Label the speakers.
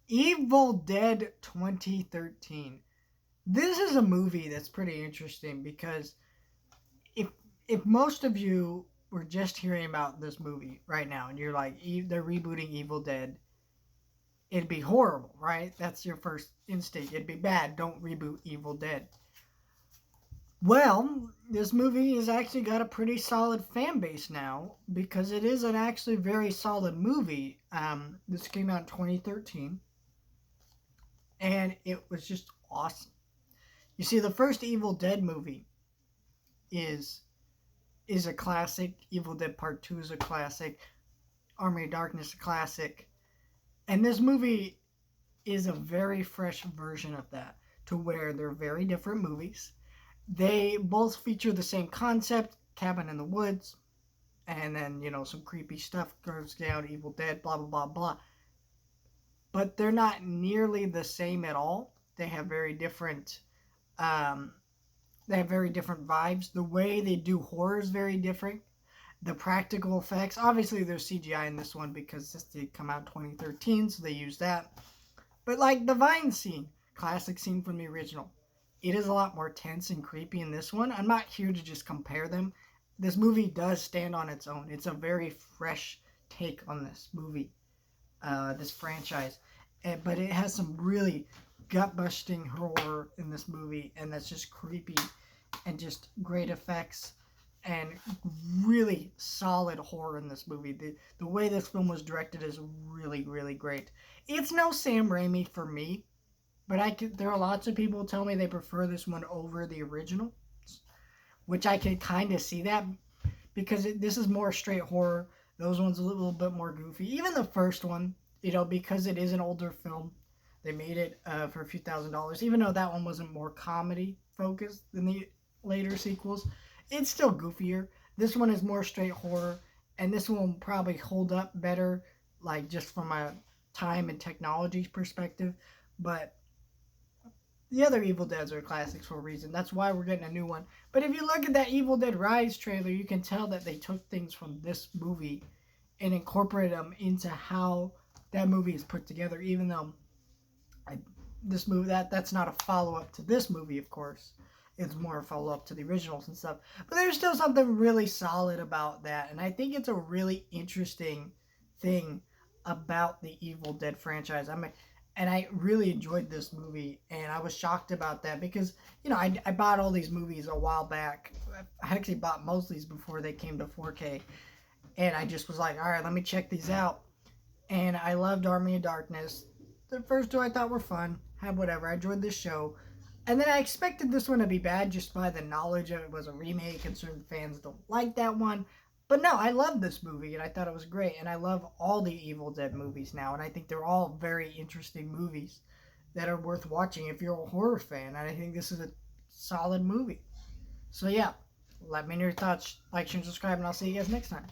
Speaker 1: Evil Dead 2013. This is a movie that's pretty interesting because if if most of you were just hearing about this movie right now and you're like they're rebooting Evil Dead, it'd be horrible, right? That's your first instinct. It'd be bad. Don't reboot Evil Dead. Well, this movie has actually got a pretty solid fan base now because it is an actually very solid movie. This came out in 2013 and it was just awesome. You see, the first Evil Dead movie is is a classic. Evil Dead Part 2 is a classic. Army of Darkness a classic. And this movie is a very fresh version of that, to where they're very different movies. They both feature the same concept, cabin in the woods, and then, some creepy stuff goes down, Evil Dead, blah, blah, blah, blah. But they're not nearly the same at all. They have very different um, they have very different vibes. The way they do horror is very different. The practical effects, obviously there's CGI in this one because this did come out in 2013, so they used that. But like the vine scene, classic scene from the original, it is a lot more tense and creepy in this one. I'm not here to just compare them. This movie does stand on its own. It's a very fresh take on this movie, this franchise. But it has some really gut-busting horror in this movie, and that's just creepy and just great effects and really solid horror in this movie. The way this film was directed is really, really great. It's no Sam Raimi for me, but there are lots of people who tell me they prefer this one over the original, which I can kind of see that because this is more straight horror. Those ones a little bit more goofy. Even the first one, because it is an older film, they made it for a few $1,000s. Even though that one wasn't more comedy focused than the later sequels, it's still goofier. This one is more straight horror, and this one will probably hold up better, like just from a time and technology perspective. But the other Evil Deads are classics for a reason. That's why we're getting a new one. But if you look at that Evil Dead Rise trailer, you can tell that they took things from this movie and incorporated them into how that movie is put together. Even though this movie that's not a follow up to this movie, of course. It's more a follow up to the originals and stuff. But there's still something really solid about that, and I think it's a really interesting thing about the Evil Dead franchise. And I really enjoyed this movie, and I was shocked about that because I bought all these movies a while back. I actually bought most of these before they came to 4K, and I just was like, all right, let me check these out. And I loved Army of Darkness. The first two I thought were fun. Had whatever. I enjoyed this show. And then I expected this one to be bad just by the knowledge of it was a remake and certain fans don't like that one. But no, I love this movie and I thought it was great. And I love all the Evil Dead movies now. And I think they're all very interesting movies that are worth watching if you're a horror fan. And I think this is a solid movie. So yeah, let me know your thoughts. Like, share, and subscribe, and I'll see you guys next time.